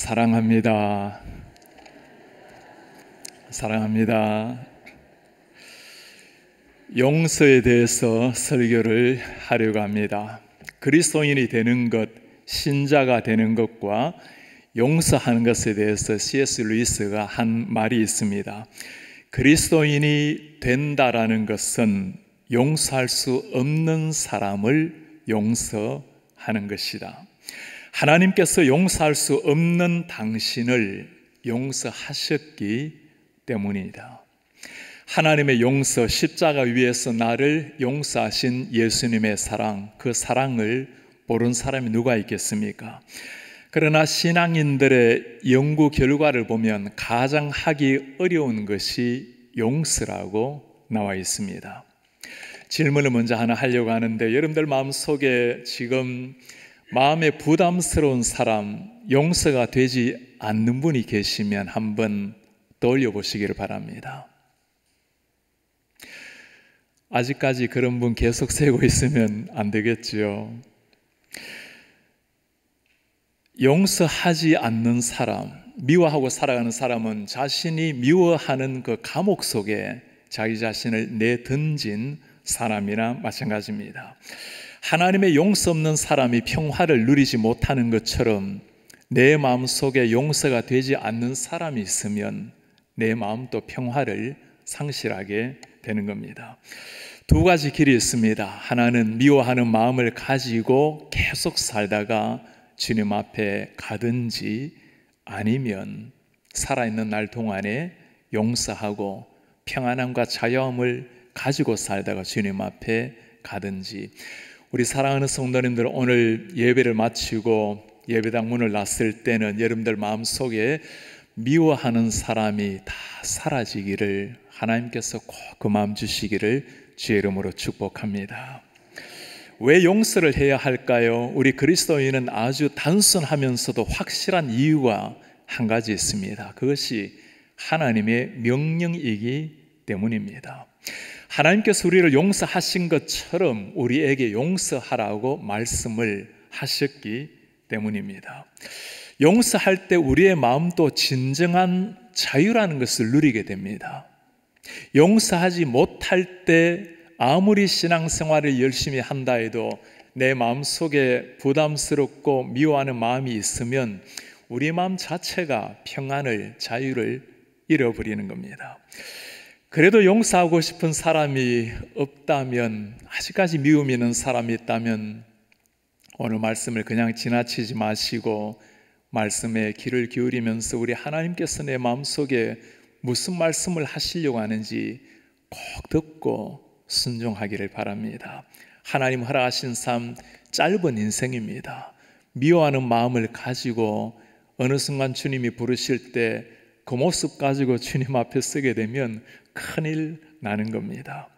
사랑합니다. 사랑합니다. 용서에 대해서 설교를 하려고 합니다. 그리스도인이 되는 것, 신자가 되는 것과 용서하는 것에 대해서 C.S. 루이스가 한 말이 있습니다. 그리스도인이 된다라는 것은 용서할 수 없는 사람을 용서하는 것이다. 하나님께서 용서할 수 없는 당신을 용서하셨기 때문이다. 하나님의 용서, 십자가 위에서 나를 용서하신 예수님의 사랑, 그 사랑을 모르는 사람이 누가 있겠습니까? 그러나 신앙인들의 연구 결과를 보면 가장 하기 어려운 것이 용서라고 나와 있습니다. 질문을 먼저 하나 하려고 하는데, 여러분들 마음속에 지금 마음에 부담스러운 사람, 용서가 되지 않는 분이 계시면 한번 떠올려 보시기를 바랍니다. 아직까지 그런 분 계속 세고 있으면 안 되겠죠. 용서하지 않는 사람, 미워하고 살아가는 사람은 자신이 미워하는 그 감옥 속에 자기 자신을 내던진 사람이나 마찬가지입니다. 하나님의 용서 없는 사람이 평화를 누리지 못하는 것처럼 내 마음속에 용서가 되지 않는 사람이 있으면 내 마음도 평화를 상실하게 되는 겁니다. 두 가지 길이 있습니다. 하나는 미워하는 마음을 가지고 계속 살다가 주님 앞에 가든지, 아니면 살아있는 날 동안에 용서하고 평안함과 자유함을 가지고 살다가 주님 앞에 가든지. 우리 사랑하는 성도님들, 오늘 예배를 마치고 예배당 문을 놨을 때는 여러분들 마음속에 미워하는 사람이 다 사라지기를 하나님께서 꼭 그 마음 주시기를 주의 이름으로 축복합니다. 왜 용서를 해야 할까요? 우리 그리스도인은 아주 단순하면서도 확실한 이유가 한 가지 있습니다. 그것이 하나님의 명령이기 때문입니다. 하나님께서 우리를 용서하신 것처럼 우리에게 용서하라고 말씀을 하셨기 때문입니다. 용서할 때 우리의 마음도 진정한 자유라는 것을 누리게 됩니다. 용서하지 못할 때 아무리 신앙생활을 열심히 한다 해도 내 마음속에 부담스럽고 미워하는 마음이 있으면 우리 마음 자체가 평안을, 자유를 잃어버리는 겁니다. 그래도 용서하고 싶은 사람이 없다면, 아직까지 미움이 있는 사람이 있다면 오늘 말씀을 그냥 지나치지 마시고 말씀에 귀를 기울이면서 우리 하나님께서 내 마음속에 무슨 말씀을 하시려고 하는지 꼭 듣고 순종하기를 바랍니다. 하나님 허락하신 삶 짧은 인생입니다. 미워하는 마음을 가지고 어느 순간 주님이 부르실 때 그 모습 가지고 주님 앞에 서게 되면 큰일 나는 겁니다.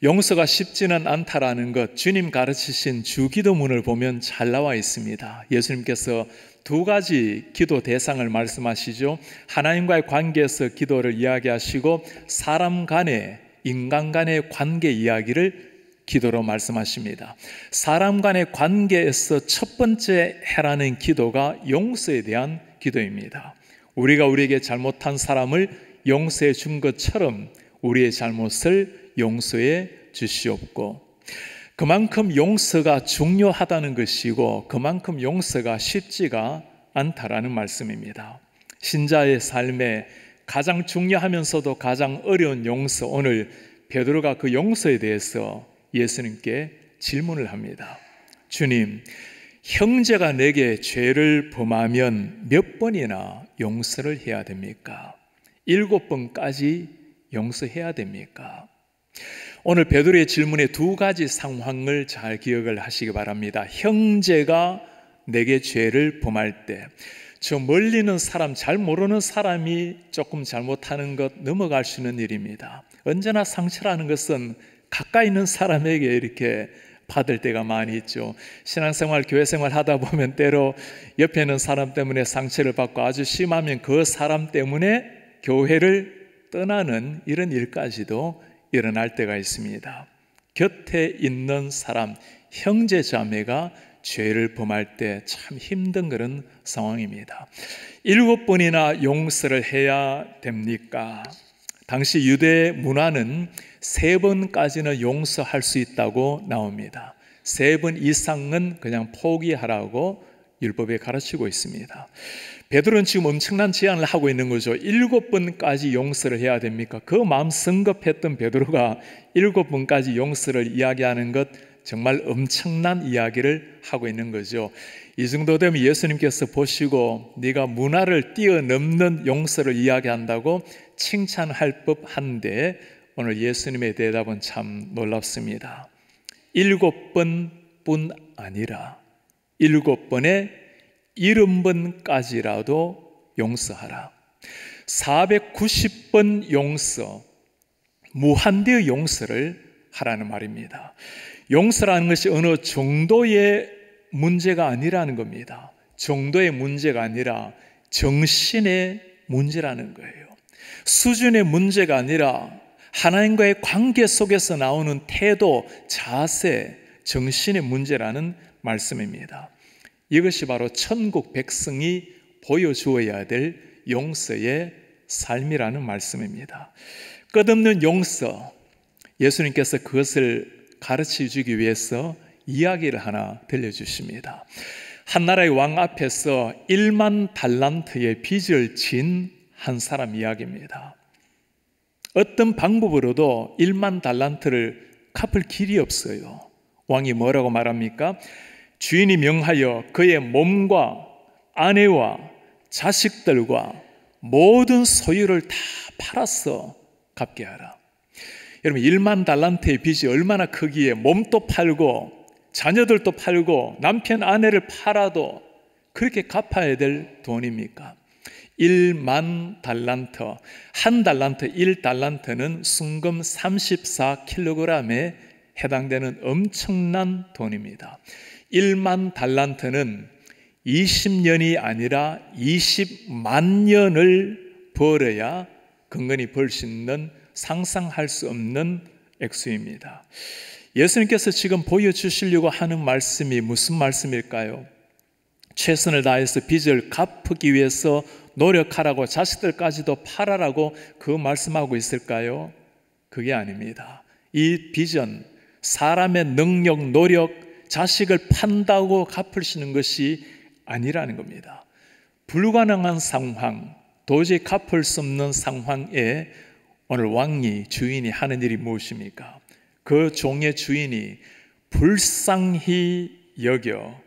용서가 쉽지는 않다라는 것, 주님 가르치신 주기도문을 보면 잘 나와 있습니다. 예수님께서 두 가지 기도 대상을 말씀하시죠. 하나님과의 관계에서 기도를 이야기하시고, 사람 간의, 인간 간의 관계 이야기를 기도로 말씀하십니다. 사람 간의 관계에서 첫 번째 해라는 기도가 용서에 대한 기도입니다. 우리가 우리에게 잘못한 사람을 용서해 준 것처럼 우리의 잘못을 용서해 주시옵고, 그만큼 용서가 중요하다는 것이고 그만큼 용서가 쉽지가 않다라는 말씀입니다. 신자의 삶에 가장 중요하면서도 가장 어려운 용서, 오늘 베드로가 그 용서에 대해서 예수님께 질문을 합니다. 주님, 형제가 내게 죄를 범하면 몇 번이나 용서를 해야 됩니까? 7번까지 용서해야 됩니까? 오늘 베드로의 질문의 두 가지 상황을 잘 기억을 하시기 바랍니다. 형제가 내게 죄를 범할 때, 저 멀리 있는 사람, 잘 모르는 사람이 조금 잘못하는 것 넘어갈 수 있는 일입니다. 언제나 상처라는 것은 가까이 있는 사람에게 이렇게 받을 때가 많이 있죠. 신앙생활, 교회생활 하다 보면 때로 옆에 있는 사람 때문에 상처를 받고 아주 심하면 그 사람 때문에 교회를 떠나는 이런 일까지도 일어날 때가 있습니다. 곁에 있는 사람, 형제 자매가 죄를 범할 때 참 힘든 그런 상황입니다. 7번이나 용서를 해야 됩니까? 당시 유대 문화는 3번까지는 용서할 수 있다고 나옵니다. 3번 이상은 그냥 포기하라고 율법에 가르치고 있습니다. 베드로는 지금 엄청난 제안을 하고 있는 거죠. 7번까지 용서를 해야 됩니까? 그 마음 성급했던 베드로가 7번까지 용서를 이야기하는 것, 정말 엄청난 이야기를 하고 있는 거죠. 이 정도 되면 예수님께서 보시고 네가 문화를 뛰어넘는 용서를 이야기한다고 칭찬할 법한데, 오늘 예수님의 대답은 참 놀랍습니다. 7번뿐 아니라 7번에 70번까지라도 용서하라. 490번 용서, 무한대의 용서를 하라는 말입니다. 용서라는 것이 어느 정도의 문제가 아니라는 겁니다. 정도의 문제가 아니라 정신의 문제라는 거예요. 수준의 문제가 아니라 하나님과의 관계 속에서 나오는 태도, 자세, 정신의 문제라는 말씀입니다. 이것이 바로 천국 백성이 보여주어야 될 용서의 삶이라는 말씀입니다. 끝없는 용서, 예수님께서 그것을 가르쳐 주기 위해서 이야기를 하나 들려주십니다. 한 나라의 왕 앞에서 1만 달란트의 빚을 진 한 사람 이야기입니다. 어떤 방법으로도 1만 달란트를 갚을 길이 없어요. 왕이 뭐라고 말합니까? 주인이 명하여 그의 몸과 아내와 자식들과 모든 소유를 다 팔아서 갚게 하라. 여러분, 1만 달란트의 빚이 얼마나 크기에 몸도 팔고 자녀들도 팔고 남편 아내를 팔아도 그렇게 갚아야 될 돈입니까? 1만 달란트, 한 달란트, 1달란트는 순금 34kg에 해당되는 엄청난 돈입니다. 1만 달란트는 20년이 아니라 20만 년을 벌어야 근근히 벌 수 있는, 상상할 수 없는 액수입니다. 예수님께서 지금 보여주시려고 하는 말씀이 무슨 말씀일까요? 최선을 다해서 빚을 갚기 위해서 노력하라고, 자식들까지도 팔아라고 그 말씀하고 있을까요? 그게 아닙니다. 이 빚은 사람의 능력, 노력, 자식을 판다고 갚을 수 있는 것이 아니라는 겁니다. 불가능한 상황, 도저히 갚을 수 없는 상황에 오늘 왕이, 주인이 하는 일이 무엇입니까? 그 종의 주인이 불쌍히 여겨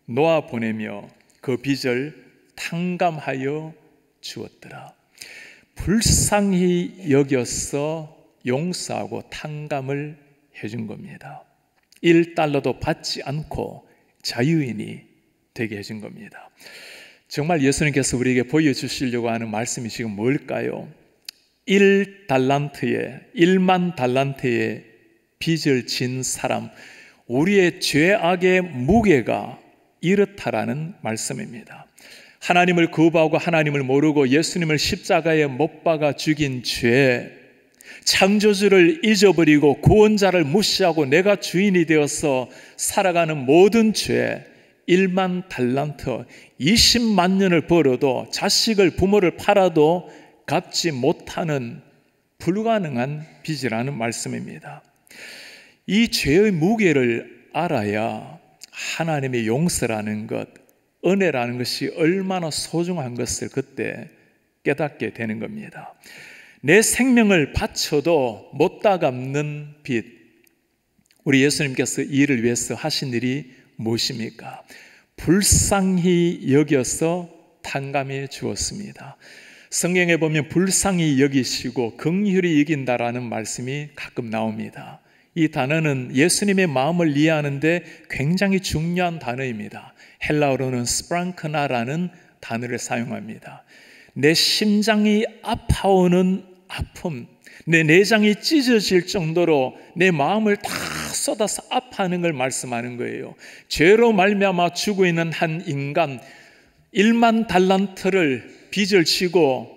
놓아보내며 그 빚을 탕감하여 주었더라. 불쌍히 여겨서 용서하고 탕감을 해준 겁니다. 1달러도 받지 않고 자유인이 되게 해준 겁니다. 정말 예수님께서 우리에게 보여주시려고 하는 말씀이 지금 뭘까요? 1만 달란트의 빚을 진 사람, 우리의 죄악의 무게가 이렇다라는 말씀입니다. 하나님을 거부하고 하나님을 모르고 예수님을 십자가에 못 박아 죽인 죄, 창조주를 잊어버리고 구원자를 무시하고 내가 주인이 되어서 살아가는 모든 죄, 1만 달란트, 20만 년을 벌어도 자식을, 부모를 팔아도 갚지 못하는 불가능한 빚이라는 말씀입니다. 이 죄의 무게를 알아야 하나님의 용서라는 것, 은혜라는 것이 얼마나 소중한 것을 그때 깨닫게 되는 겁니다. 내 생명을 바쳐도 못 다 갚는 빚, 우리 예수님께서 이 일을 위해서 하신 일이 무엇입니까? 불쌍히 여겨서 탕감해 주었습니다. 성경에 보면 불쌍히 여기시고 긍휼히 여긴다라는 말씀이 가끔 나옵니다. 이 단어는 예수님의 마음을 이해하는데 굉장히 중요한 단어입니다. 헬라어로는 스프랑크나라는 단어를 사용합니다. 내 심장이 아파오는 아픔, 내 내장이 찢어질 정도로 내 마음을 다 쏟아서 아파하는 걸 말씀하는 거예요. 죄로 말미암아 죽고 있는 한 인간, 1만 달란트를 빚을 지고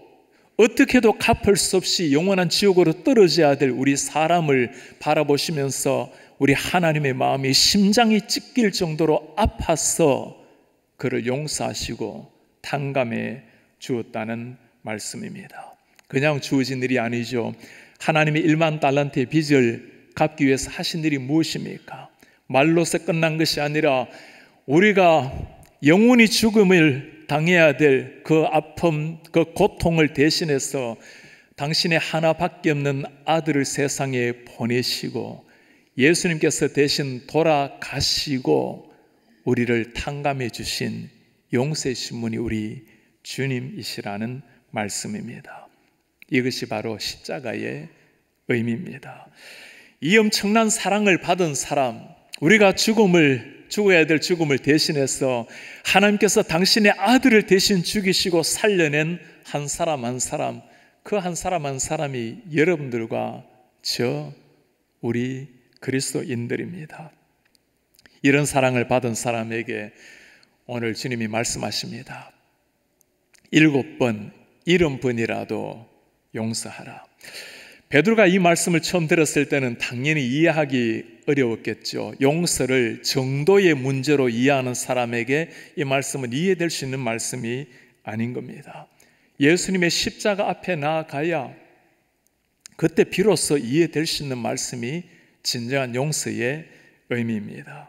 어떻게도 갚을 수 없이 영원한 지옥으로 떨어져야 될 우리 사람을 바라보시면서 우리 하나님의 마음이 심장이 찢길 정도로 아파서 그를 용서하시고 탕감해 주었다는 말씀입니다. 그냥 주어진 일이 아니죠. 하나님이 1만 달란트의 빚을 갚기 위해서 하신 일이 무엇입니까? 말로서 끝난 것이 아니라 우리가 영원히 죽음을 당해야 될 그 아픔, 그 고통을 대신해서 당신의 하나밖에 없는 아들을 세상에 보내시고 예수님께서 대신 돌아가시고 우리를 탕감해 주신 용서의 신문이 우리 주님이시라는 말씀입니다. 이것이 바로 십자가의 의미입니다. 이 엄청난 사랑을 받은 사람, 우리가 죽어야 될 죽음을 대신해서 하나님께서 당신의 아들을 대신 죽이시고 살려낸 한 사람 한 사람, 그 한 사람 한 사람이 여러분들과 우리 그리스도인들입니다. 이런 사랑을 받은 사람에게 오늘 주님이 말씀하십니다. 7번, 70번이라도 용서하라. 베드로가 이 말씀을 처음 들었을 때는 당연히 이해하기 어려웠겠죠. 용서를 정도의 문제로 이해하는 사람에게 이 말씀은 이해될 수 있는 말씀이 아닌 겁니다. 예수님의 십자가 앞에 나아가야 그때 비로소 이해될 수 있는 말씀이 진정한 용서의 의미입니다.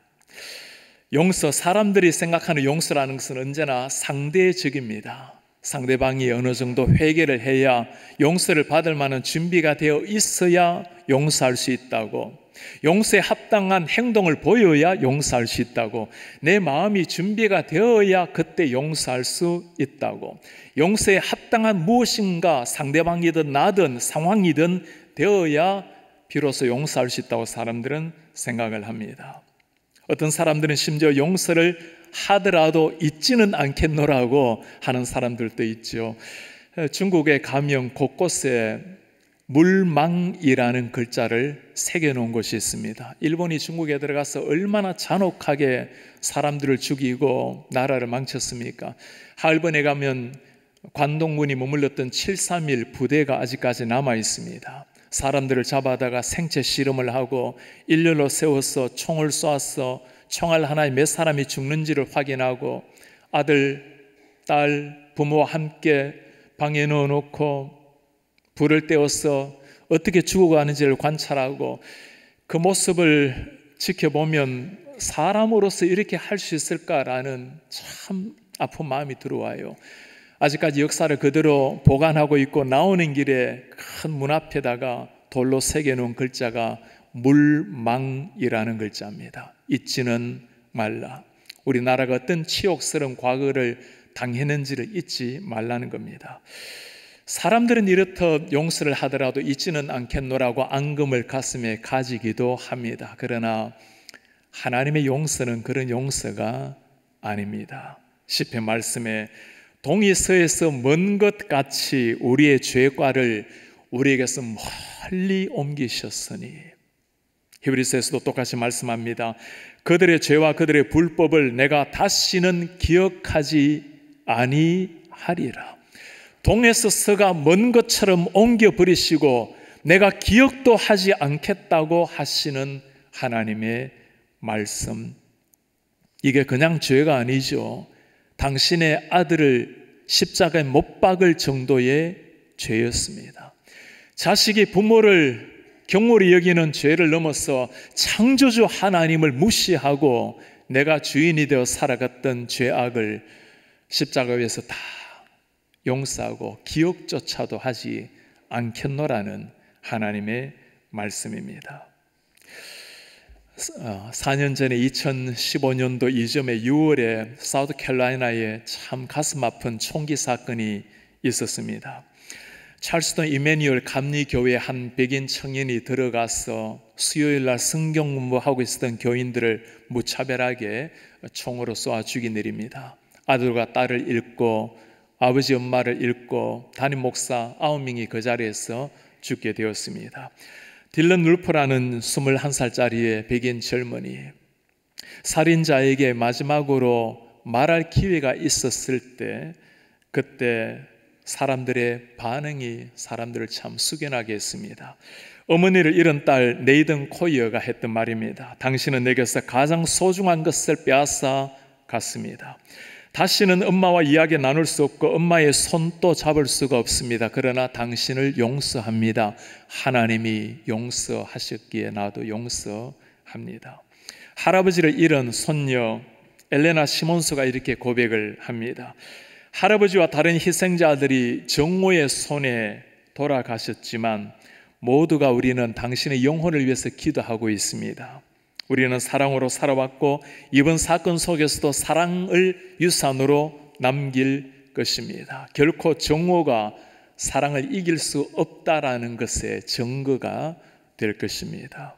용서, 사람들이 생각하는 용서라는 것은 언제나 상대적입니다. 상대방이 어느 정도 회개를 해야 용서를 받을 만한 준비가 되어 있어야 용서할 수 있다고, 용서에 합당한 행동을 보여야 용서할 수 있다고, 내 마음이 준비가 되어야 그때 용서할 수 있다고, 용서에 합당한 무엇인가 상대방이든 나든 상황이든 되어야 비로소 용서할 수 있다고 사람들은 생각을 합니다. 어떤 사람들은 심지어 용서를 하더라도 잊지는 않겠노라고 하는 사람들도 있죠. 중국의 가명 곳곳에 물망이라는 글자를 새겨놓은 곳이 있습니다. 일본이 중국에 들어가서 얼마나 잔혹하게 사람들을 죽이고 나라를 망쳤습니까? 하얼번에 가면 관동군이 머물렀던 731 부대가 아직까지 남아 있습니다. 사람들을 잡아다가 생체 실험을 하고 일렬로 세워서 총을 쏘아서 총알 하나에 몇 사람이 죽는지를 확인하고 아들, 딸, 부모와 함께 방에 넣어놓고 불을 떼어서 어떻게 죽어가는지를 관찰하고 그 모습을 지켜보면 사람으로서 이렇게 할 수 있을까라는 참 아픈 마음이 들어와요. 아직까지 역사를 그대로 보관하고 있고 나오는 길에 큰 문 앞에다가 돌로 새겨놓은 글자가 물망이라는 글자입니다. 잊지는 말라. 우리나라가 어떤 치욕스러운 과거를 당했는지를 잊지 말라는 겁니다. 사람들은 이렇듯 용서를 하더라도 잊지는 않겠노라고 앙금을 가슴에 가지기도 합니다. 그러나 하나님의 용서는 그런 용서가 아닙니다. 시편 말씀에 동이 서에서 먼 것 같이 우리의 죄과를 우리에게서 멀리 옮기셨으니, 히브리서에서도 똑같이 말씀합니다. 그들의 죄와 그들의 불법을 내가 다시는 기억하지 아니하리라. 동에서 서가 먼 것처럼 옮겨버리시고 내가 기억도 하지 않겠다고 하시는 하나님의 말씀, 이게 그냥 죄가 아니죠. 당신의 아들을 십자가에 못 박을 정도의 죄였습니다. 자식이 부모를 경홀히 여기는 죄를 넘어서 창조주 하나님을 무시하고 내가 주인이 되어 살아갔던 죄악을 십자가 위에서 다 용서하고 기억조차도 하지 않겠노라는 하나님의 말씀입니다. 4년 전에 2015년도 이듬해 6월에 사우스캐롤라이나에 참 가슴 아픈 총기 사건이 있었습니다. 찰스턴 이메뉴얼 감리교회 한 백인 청년이 들어가서 수요일날 성경 공부하고 있었던 교인들을 무차별하게 총으로 쏘아 죽인 일입니다. 아들과 딸을 잃고 아버지 엄마를 잃고 담임 목사 9명이 그 자리에서 죽게 되었습니다. 딜런 울프라는 21살짜리의 백인 젊은이, 살인자에게 마지막으로 말할 기회가 있었을 때 그때 사람들의 반응이 사람들을 참 숙연하게 했습니다. 어머니를 잃은 딸 네이든 코이어가 했던 말입니다. 당신은 내게서 가장 소중한 것을 빼앗아 갔습니다. 다시는 엄마와 이야기 나눌 수 없고 엄마의 손도 잡을 수가 없습니다. 그러나 당신을 용서합니다. 하나님이 용서하셨기에 나도 용서합니다. 할아버지를 잃은 손녀 엘레나 시몬스가 이렇게 고백을 합니다. 할아버지와 다른 희생자들이 정오의 손에 돌아가셨지만 모두가 우리는 당신의 영혼을 위해서 기도하고 있습니다. 우리는 사랑으로 살아왔고 이번 사건 속에서도 사랑을 유산으로 남길 것입니다. 결코 정오가 사랑을 이길 수 없다라는 것의 증거가 될 것입니다.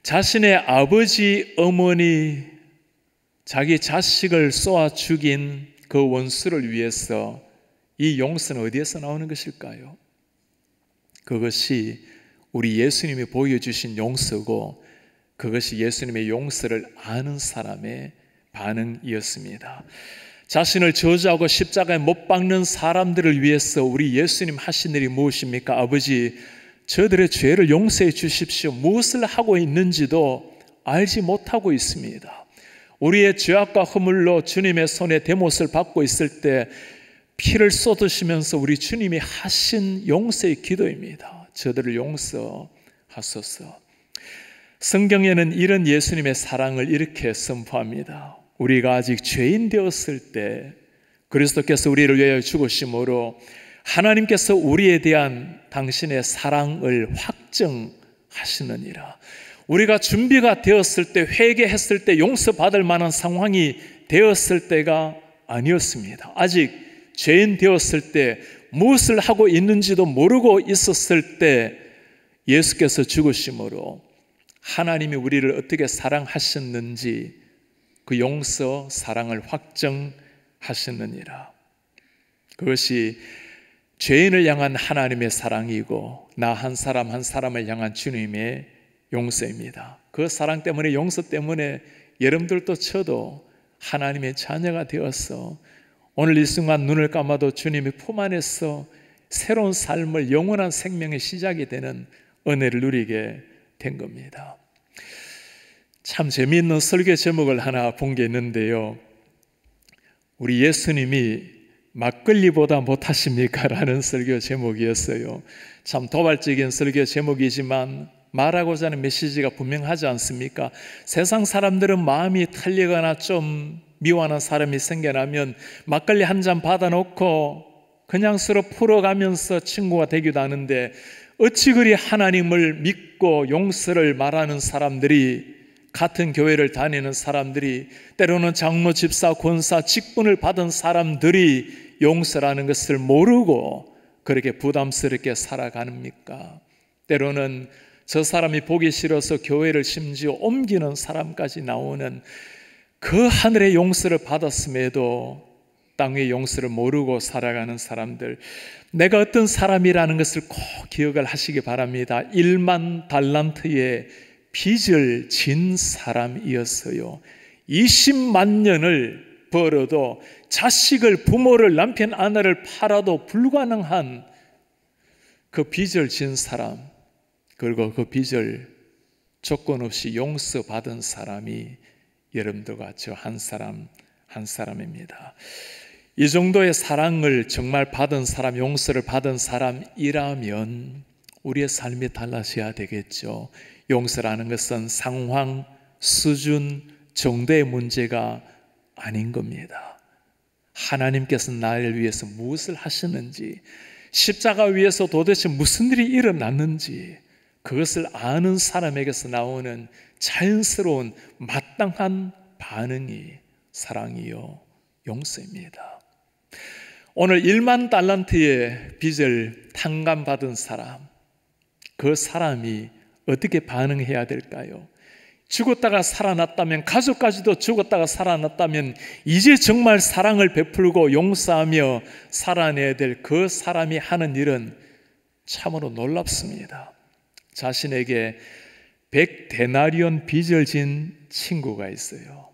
자신의 아버지, 어머니, 자기 자식을 쏘아 죽인 그 원수를 위해서 이 용서는 어디에서 나오는 것일까요? 그것이 우리 예수님이 보여주신 용서고 그것이 예수님의 용서를 아는 사람의 반응이었습니다. 자신을 저주하고 십자가에 못 박는 사람들을 위해서 우리 예수님 하신 일이 무엇입니까? 아버지, 저들의 죄를 용서해 주십시오. 무엇을 하고 있는지도 알지 못하고 있습니다. 우리의 죄악과 허물로 주님의 손에 대못을 받고 있을 때 피를 쏟으시면서 우리 주님이 하신 용서의 기도입니다. 저들을 용서하소서. 성경에는 이런 예수님의 사랑을 이렇게 선포합니다. 우리가 아직 죄인 되었을 때 그리스도께서 우리를 위하여 죽으심으로 하나님께서 우리에 대한 당신의 사랑을 확증하시느니라. 우리가 준비가 되었을 때, 회개했을 때 용서받을 만한 상황이 되었을 때가 아니었습니다. 아직 죄인 되었을 때 무엇을 하고 있는지도 모르고 있었을 때 예수께서 죽으심으로 하나님이 우리를 어떻게 사랑하셨는지 그 용서, 사랑을 확증하셨느니라. 그것이 죄인을 향한 하나님의 사랑이고 나 한 사람 한 사람을 향한 주님의 용서입니다. 그 사랑 때문에, 용서 때문에 여러분들도 저도 하나님의 자녀가 되어서 오늘 이 순간 눈을 감아도 주님의 품 안에서 새로운 삶을, 영원한 생명의 시작이 되는 은혜를 누리게 된 겁니다. 참 재미있는 설교 제목을 하나 본 게 있는데요. 우리 예수님이 막걸리보다 못하십니까? 라는 설교 제목이었어요. 참 도발적인 설교 제목이지만 말하고자 하는 메시지가 분명하지 않습니까? 세상 사람들은 마음이 틀리거나 좀 미워하는 사람이 생겨나면 막걸리 한 잔 받아놓고 그냥 서로 풀어가면서 친구가 되기도 하는데 어찌 그리 하나님을 믿고 용서를 말하는 사람들이, 같은 교회를 다니는 사람들이, 때로는 장로, 집사, 권사, 직분을 받은 사람들이 용서라는 것을 모르고 그렇게 부담스럽게 살아가십니까? 때로는 저 사람이 보기 싫어서 교회를 심지어 옮기는 사람까지 나오는 그 하늘의 용서를 받았음에도 땅의 용서를 모르고 살아가는 사람들, 내가 어떤 사람이라는 것을 꼭 기억을 하시기 바랍니다. 1만 달란트의 빚을 진 사람이었어요. 20만 년을 벌어도 자식을, 부모를, 남편, 아내를 팔아도 불가능한 그 빚을 진 사람, 그리고 그 빚을 조건 없이 용서받은 사람이 여러분들과 저 한 사람 한 사람입니다. 이 정도의 사랑을 정말 받은 사람, 용서를 받은 사람이라면 우리의 삶이 달라져야 되겠죠. 용서라는 것은 상황, 수준, 정도의 문제가 아닌 겁니다. 하나님께서 나를 위해서 무엇을 하시는지, 십자가 위에서 도대체 무슨 일이 일어났는지 그것을 아는 사람에게서 나오는 자연스러운 마땅한 반응이 사랑이요 용서입니다. 오늘 1만 달란트의 빚을 탕감받은 사람, 그 사람이 어떻게 반응해야 될까요? 죽었다가 살아났다면, 가족까지도 죽었다가 살아났다면 이제 정말 사랑을 베풀고 용서하며 살아내야 될 그 사람이 하는 일은 참으로 놀랍습니다. 자신에게 100데나리온 빚을 진 친구가 있어요.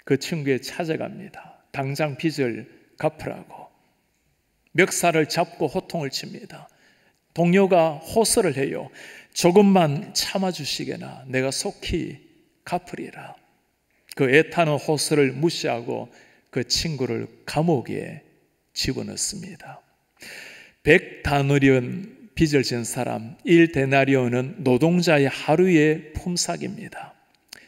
그 친구에 찾아갑니다. 당장 빚을 갚으라고. 멱살을 잡고 호통을 칩니다. 동료가 호소를 해요. 조금만 참아주시게나 내가 속히 갚으리라. 그 애타는 호소를 무시하고 그 친구를 감옥에 집어넣습니다. 100다누리온 빚을 진 사람, 1데나리온은 노동자의 하루의 품삯입니다.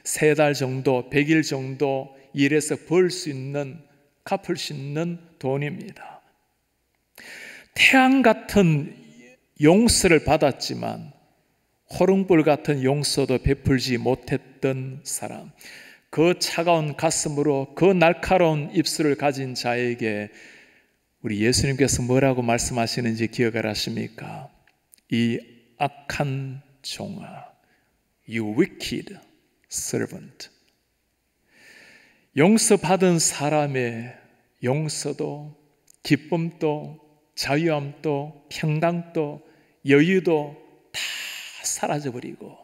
3달 정도, 100일 정도 일해서 벌 수 있는, 갚을 수 있는 돈입니다. 태양 같은 용서를 받았지만 호릉불 같은 용서도 베풀지 못했던 사람, 그 차가운 가슴으로 그 날카로운 입술을 가진 자에게 우리 예수님께서 뭐라고 말씀하시는지 기억을 하십니까? 이 악한 종아, you wicked servant. 용서받은 사람의 용서도, 기쁨도, 자유함도, 평강도, 여유도 다 사라져버리고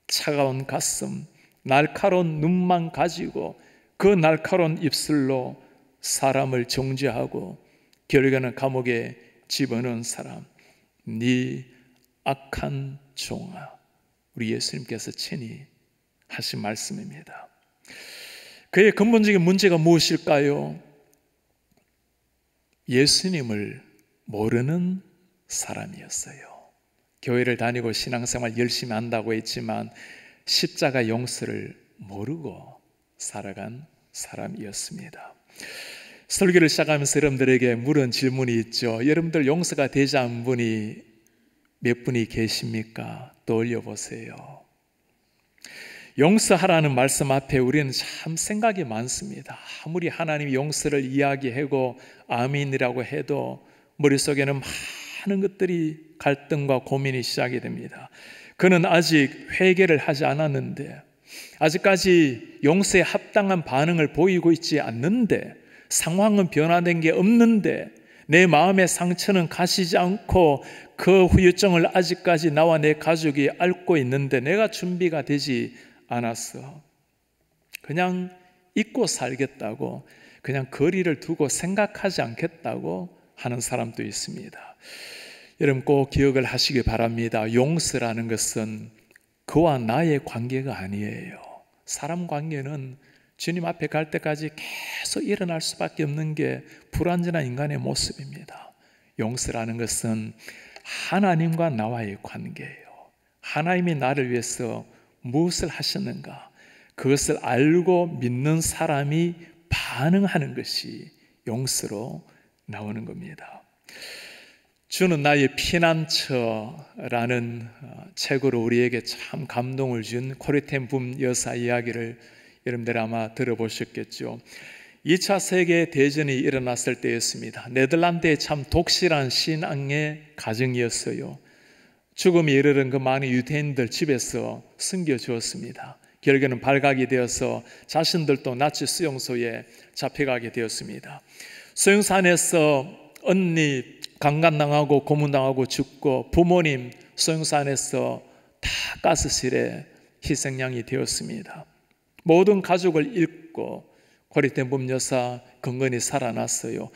차가운 가슴, 날카로운 눈만 가지고 그 날카로운 입술로 사람을 정죄하고 결국에는 감옥에 집어넣은 사람, 네 악한 종아. 우리 예수님께서 친히 하신 말씀입니다. 그의 근본적인 문제가 무엇일까요? 예수님을 모르는 사람이었어요. 교회를 다니고 신앙생활 열심히 한다고 했지만 십자가 용서를 모르고 살아간 사람이었습니다. 설교를 시작하면서 여러분들에게 물은 질문이 있죠. 여러분들 용서가 되지 않은 분이 몇 분이 계십니까? 떠올려 보세요. 용서하라는 말씀 앞에 우리는 참 생각이 많습니다. 아무리 하나님이 용서를 이야기하고 아멘이라고 해도 머릿속에는 많은 것들이 갈등과 고민이 시작이 됩니다. 그는 아직 회개를 하지 않았는데, 아직까지 용서에 합당한 반응을 보이고 있지 않는데, 상황은 변화된 게 없는데, 내 마음의 상처는 가시지 않고 그 후유증을 아직까지 나와 내 가족이 앓고 있는데 내가 준비가 되지 않았어. 그냥 잊고 살겠다고, 그냥 거리를 두고 생각하지 않겠다고 하는 사람도 있습니다. 여러분 꼭 기억을 하시기 바랍니다. 용서라는 것은 그와 나의 관계가 아니에요. 사람 관계는 주님 앞에 갈 때까지 계속 일어날 수밖에 없는 게 불완전한 인간의 모습입니다. 용서라는 것은 하나님과 나와의 관계예요. 하나님이 나를 위해서 무엇을 하셨는가, 그것을 알고 믿는 사람이 반응하는 것이 용서로 나오는 겁니다. 주는 나의 피난처라는 책으로 우리에게 참 감동을 준 코리텐 붐 여사 이야기를 여러분들 아마 들어보셨겠죠. 2차 세계대전이 일어났을 때였습니다. 네덜란드의 참 독실한 신앙의 가정이었어요. 죽음이 이르는 그 많은 유대인들 집에서 숨겨주었습니다. 결국에는 발각이 되어서 자신들도 나치 수용소에 잡혀가게 되었습니다. 수용소 안에서 언니 강간당하고 고문당하고 죽고 부모님 수용소 안에서 다 가스실에 희생양이 되었습니다. 모든 가족을 잃고 코리텐 붐 여사 건건히 살아났어요.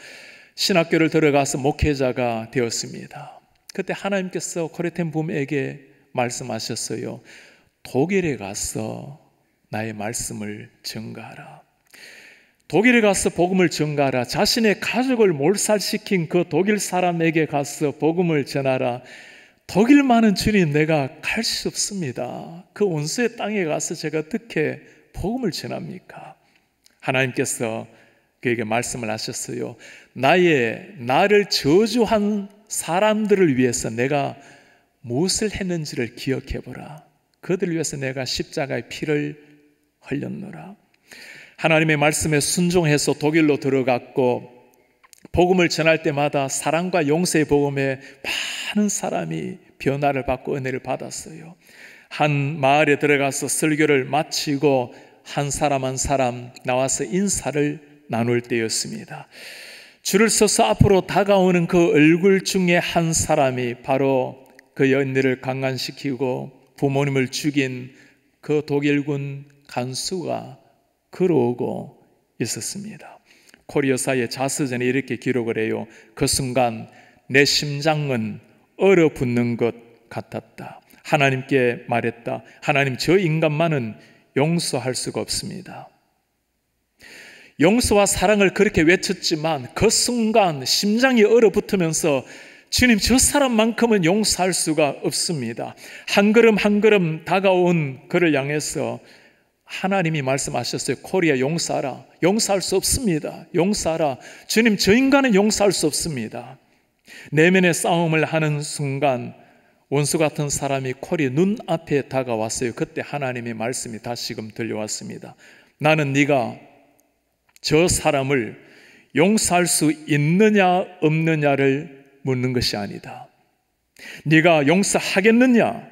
신학교를 들어가서 목회자가 되었습니다. 그때 하나님께서 코리텐 붐에게 말씀하셨어요. 독일에 가서 나의 말씀을 전가하라. 독일에 가서 복음을 전가하라. 자신의 가족을 몰살시킨 그 독일 사람에게 가서 복음을 전하라. 독일만은 주님 내가 갈 수 없습니다. 그 원수의 땅에 가서 제가 어떻게 복음을 전합니까? 하나님께서 그에게 말씀을 하셨어요. 나를 저주한 사람들을 위해서 내가 무엇을 했는지를 기억해보라. 그들을 위해서 내가 십자가의 피를 흘렸노라. 하나님의 말씀에 순종해서 독일로 들어갔고 복음을 전할 때마다 사랑과 용서의 복음에 많은 사람이 변화를 받고 은혜를 받았어요. 한 마을에 들어가서 설교를 마치고 한 사람 한 사람 나와서 인사를 나눌 때였습니다. 줄을 서서 앞으로 다가오는 그 얼굴 중에 한 사람이 바로 그 언니를 강간시키고 부모님을 죽인 그 독일군 간수가 걸어오고 있었습니다. 코리아사의 자서전에 이렇게 기록을 해요. 그 순간 내 심장은 얼어붙는 것 같았다. 하나님께 말했다. 하나님, 저 인간만은 용서할 수가 없습니다. 용서와 사랑을 그렇게 외쳤지만 그 순간 심장이 얼어붙으면서 주님, 저 사람만큼은 용서할 수가 없습니다. 한 걸음 한 걸음 다가온 그를 향해서 하나님이 말씀하셨어요. 코리아, 용서하라. 용서할 수 없습니다. 용서하라. 주님, 저 인간은 용서할 수 없습니다. 내면의 싸움을 하는 순간 원수 같은 사람이 코리아 눈앞에 다가왔어요. 그때 하나님의 말씀이 다시금 들려왔습니다. 나는 네가 저 사람을 용서할 수 있느냐 없느냐를 묻는 것이 아니다. 네가 용서하겠느냐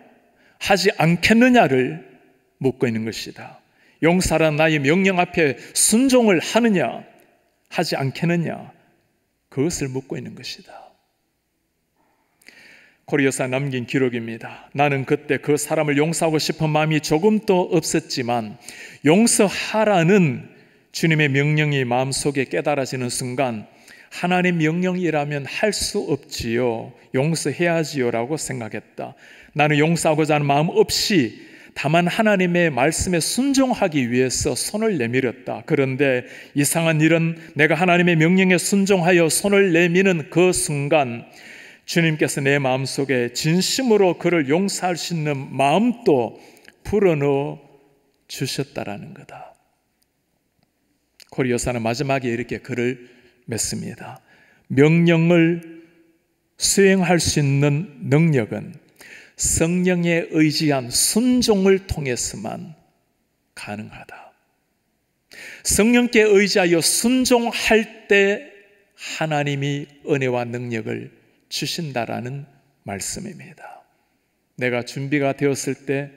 하지 않겠느냐를 묻고 있는 것이다. 용서란 나의 명령 앞에 순종을 하느냐 하지 않겠느냐, 그것을 묻고 있는 것이다. 코리아서 남긴 기록입니다. 나는 그때 그 사람을 용서하고 싶은 마음이 조금도 없었지만 용서하라는 주님의 명령이 마음속에 깨달아지는 순간 하나님 명령이라면 할 수 없지요, 용서해야지요 라고 생각했다. 나는 용서하고자 하는 마음 없이 다만 하나님의 말씀에 순종하기 위해서 손을 내밀었다. 그런데 이상한 일은 내가 하나님의 명령에 순종하여 손을 내미는 그 순간 주님께서 내 마음속에 진심으로 그를 용서할 수 있는 마음도 불어넣어 주셨다라는 거다. 코리아서는 마지막에 이렇게 글을 맺습니다. 명령을 수행할 수 있는 능력은 성령에 의지한 순종을 통해서만 가능하다. 성령께 의지하여 순종할 때 하나님이 은혜와 능력을 주신다라는 말씀입니다. 내가 준비가 되었을 때,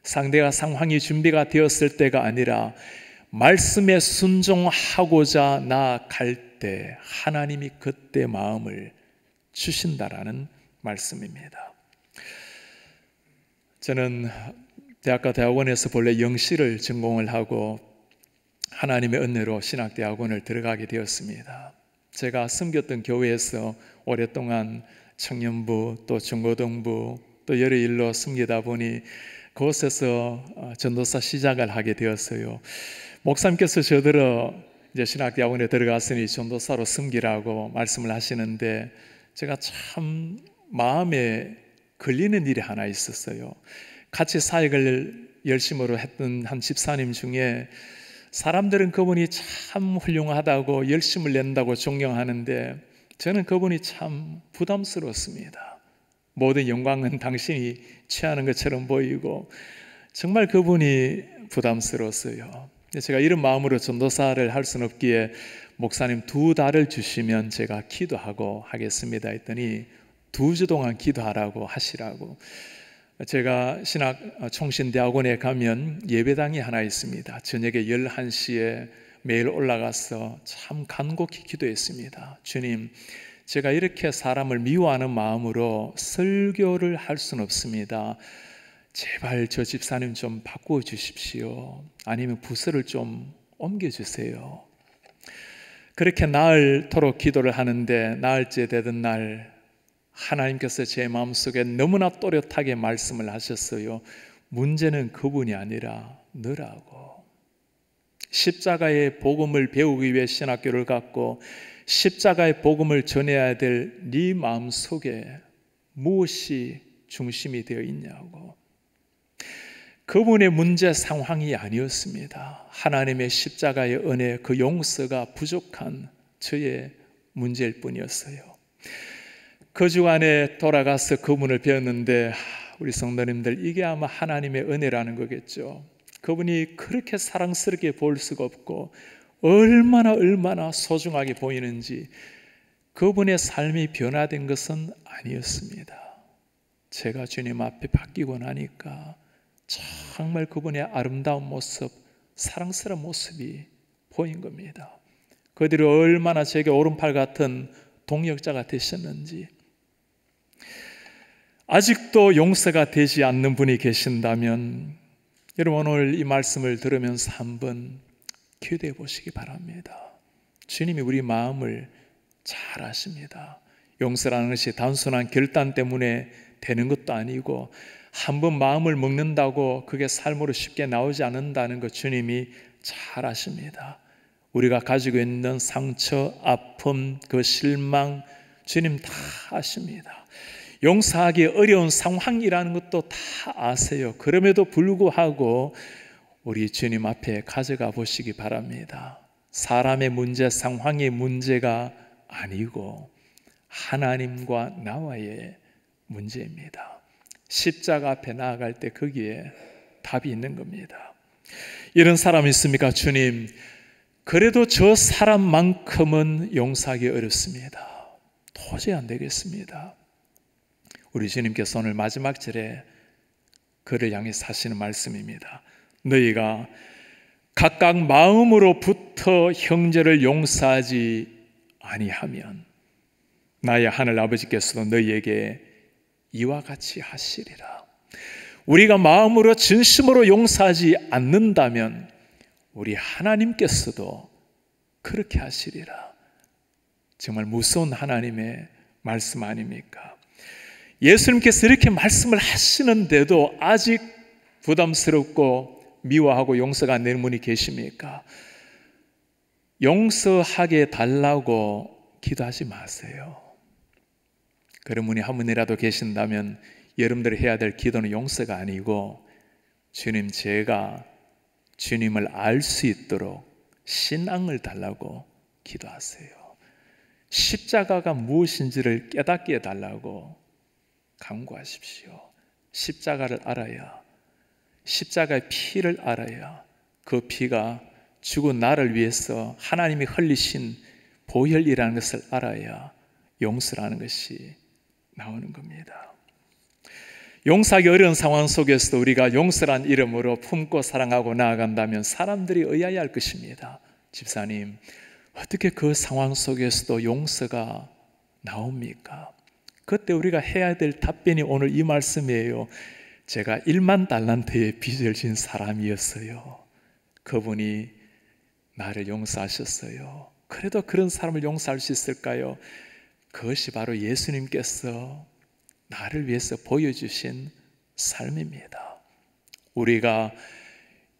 상대가 상황이 준비가 되었을 때가 아니라 말씀에 순종하고자 나아갈 때 하나님이 그때 마음을 주신다라는 말씀입니다. 저는 대학과 대학원에서 본래 영시를 전공을 하고 하나님의 은혜로 신학대학원을 들어가게 되었습니다. 제가 섬겼던 교회에서 오랫동안 청년부 또 중고등부 또 여러 일로 섬기다 보니 그곳에서 전도사 시작을 하게 되었어요. 목사님께서 저더러 이제 신학대학원에 들어갔으니 전도사로 섬기라고 말씀을 하시는데 제가 참 마음에 걸리는 일이 하나 있었어요. 같이 사역을 열심으로 했던 한 집사님 중에 사람들은 그분이 참 훌륭하다고 열심을 낸다고 존경하는데 저는 그분이 참 부담스러웠습니다. 모든 영광은 당신이 취하는 것처럼 보이고 정말 그분이 부담스러웠어요. 제가 이런 마음으로 전도사를 할 수는 없기에 목사님 2달을 주시면 제가 기도하고 하겠습니다 했더니 2주 동안 기도하라고 하시라고. 제가 신학총신대학원에 가면 예배당이 하나 있습니다. 저녁에 11시에 매일 올라가서 참 간곡히 기도했습니다. 주님, 제가 이렇게 사람을 미워하는 마음으로 설교를 할 수는 없습니다. 제발 저 집사님 좀 바꾸어 주십시오. 아니면 부서를 좀 옮겨주세요. 그렇게 나흘토록 기도를 하는데 나흘째 되던 날 하나님께서 제 마음속에 너무나 또렷하게 말씀을 하셨어요. 문제는 그분이 아니라 너라고. 십자가의 복음을 배우기 위해 신학교를 갔고 십자가의 복음을 전해야 될 네 마음속에 무엇이 중심이 되어 있냐고. 그분의 문제 상황이 아니었습니다. 하나님의 십자가의 은혜, 그 용서가 부족한 저의 문제일 뿐이었어요. 그 주간에 돌아가서 그분을 배웠는데 우리 성도님들, 이게 아마 하나님의 은혜라는 거겠죠. 그분이 그렇게 사랑스럽게 볼 수가 없고 얼마나 소중하게 보이는지 그분의 삶이 변화된 것은 아니었습니다. 제가 주님 앞에 바뀌고 나니까 정말 그분의 아름다운 모습, 사랑스러운 모습이 보인 겁니다. 그들이 얼마나 제게 오른팔 같은 동역자가 되셨는지. 아직도 용서가 되지 않는 분이 계신다면 여러분 오늘 이 말씀을 들으면서 한번 기도해 보시기 바랍니다. 주님이 우리 마음을 잘 아십니다. 용서라는 것이 단순한 결단 때문에 되는 것도 아니고 한번 마음을 먹는다고 그게 삶으로 쉽게 나오지 않는다는 것 주님이 잘 아십니다. 우리가 가지고 있는 상처, 아픔, 그 실망 주님 다 아십니다. 용서하기 어려운 상황이라는 것도 다 아세요. 그럼에도 불구하고 우리 주님 앞에 가져가 보시기 바랍니다. 사람의 문제, 상황의 문제가 아니고 하나님과 나와의 문제입니다. 십자가 앞에 나아갈 때 거기에 답이 있는 겁니다. 이런 사람이 있습니까? 주님, 그래도 저 사람만큼은 용서하기 어렵습니다. 도저히 안 되겠습니다. 우리 주님께서 오늘 마지막 절에 그를 향해 하시는 말씀입니다. 너희가 각각 마음으로부터 형제를 용서하지 아니하면 나의 하늘 아버지께서도 너희에게 이와 같이 하시리라. 우리가 마음으로 진심으로 용서하지 않는다면 우리 하나님께서도 그렇게 하시리라. 정말 무서운 하나님의 말씀 아닙니까? 예수님께서 이렇게 말씀을 하시는데도 아직 부담스럽고 미워하고 용서가 안 되는 분이 계십니까? 용서하게 달라고 기도하지 마세요. 그런 분이 한 분이라도 계신다면 여러분들이 해야 될 기도는 용서가 아니고 주님, 제가 주님을 알 수 있도록 신앙을 달라고 기도하세요. 십자가가 무엇인지를 깨닫게 해달라고 간구하십시오. 십자가를 알아야, 십자가의 피를 알아야 그 피가 죽은 나를 위해서 하나님이 흘리신 보혈이라는 것을 알아야 용서라는 것이 나오는 겁니다. 용서하기 어려운 상황 속에서도 우리가 용서란 이름으로 품고 사랑하고 나아간다면 사람들이 의아해할 것입니다. 집사님, 어떻게 그 상황 속에서도 용서가 나옵니까? 그때 우리가 해야 될 답변이 오늘 이 말씀이에요. 제가 1만 달란트의 빚을 진 사람이었어요. 그분이 나를 용서하셨어요. 그래도 그런 사람을 용서할 수 있을까요? 그것이 바로 예수님께서 나를 위해서 보여주신 삶입니다. 우리가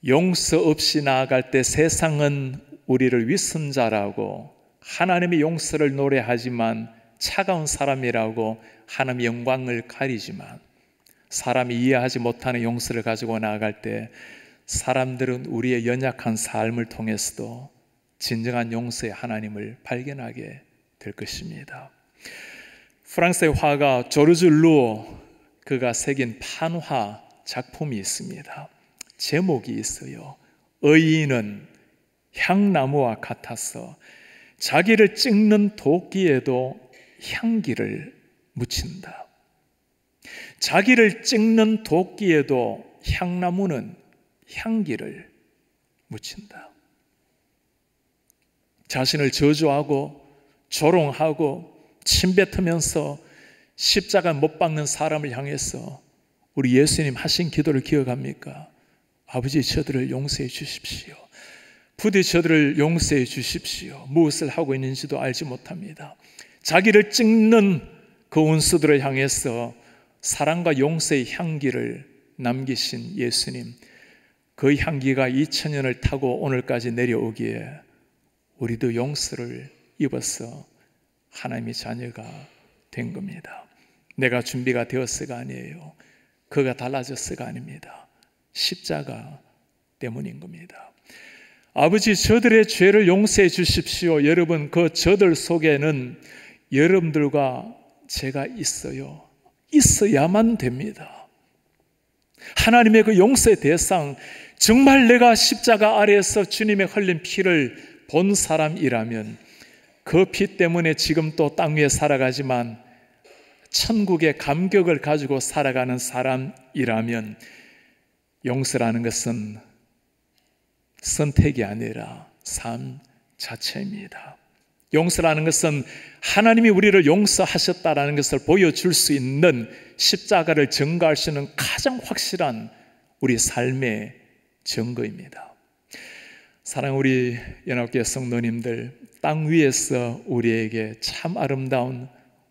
용서 없이 나아갈 때 세상은 우리를 위선자라고 하나님의 용서를 노래하지만 차가운 사람이라고 하나님의 영광을 가리지만 사람이 이해하지 못하는 용서를 가지고 나아갈 때 사람들은 우리의 연약한 삶을 통해서도 진정한 용서의 하나님을 발견하게 될 것입니다. 프랑스의 화가 조르주 루오, 그가 새긴 판화 작품이 있습니다. 제목이 있어요. 의인은 향나무와 같아서 자기를 찍는 도끼에도 향기를 묻힌다. 자기를 찍는 도끼에도 향나무는 향기를 묻힌다. 자신을 저주하고 조롱하고 침뱉으면서 십자가 못 박는 사람을 향해서 우리 예수님 하신 기도를 기억합니까? 아버지, 저들을 용서해 주십시오. 부디 저들을 용서해 주십시오. 무엇을 하고 있는지도 알지 못합니다. 자기를 찍는 그 원수들을 향해서 사랑과 용서의 향기를 남기신 예수님, 그 향기가 2000년을 타고 오늘까지 내려오기에 우리도 용서를 입어서 하나님의 자녀가 된 겁니다. 내가 준비가 되었어가 아니에요. 그가 달라졌어가 아닙니다. 십자가 때문인 겁니다. 아버지, 저들의 죄를 용서해 주십시오. 여러분, 그 저들 속에는 여러분들과 제가 있어요. 있어야만 됩니다. 하나님의 그 용서의 대상, 정말 내가 십자가 아래에서 주님의 흘린 피를 본 사람이라면 그 피 때문에 지금 또 땅 위에 살아가지만 천국의 감격을 가지고 살아가는 사람이라면 용서라는 것은 선택이 아니라 삶 자체입니다. 용서라는 것은 하나님이 우리를 용서하셨다라는 것을 보여줄 수 있는 십자가를 증거할 수 있는 가장 확실한 우리 삶의 증거입니다. 사랑하는 우리 연합교회 성도님들, 땅 위에서 우리에게 참 아름다운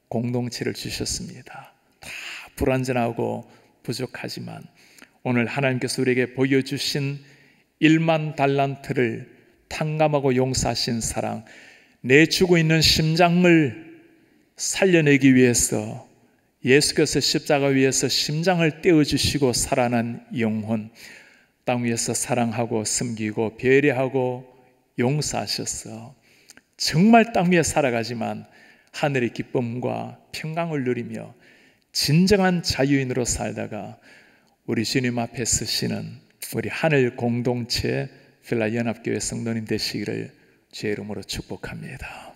공동체를 주셨습니다. 다 불완전하고 부족하지만 오늘 하나님께서 우리에게 보여주신 1만 달란트를 탕감하고 용서하신 사랑, 내 죽어 있는 심장을 살려내기 위해서 예수께서 십자가 위에서 심장을 떼어주시고 살아난 영혼, 땅 위에서 사랑하고 섬기고 배려하고 용서하셨어. 정말 땅 위에 살아가지만 하늘의 기쁨과 평강을 누리며 진정한 자유인으로 살다가 우리 주님 앞에 서시는 우리 하늘 공동체 필라 연합교회 성도님 되시기를 주의 이름으로 축복합니다.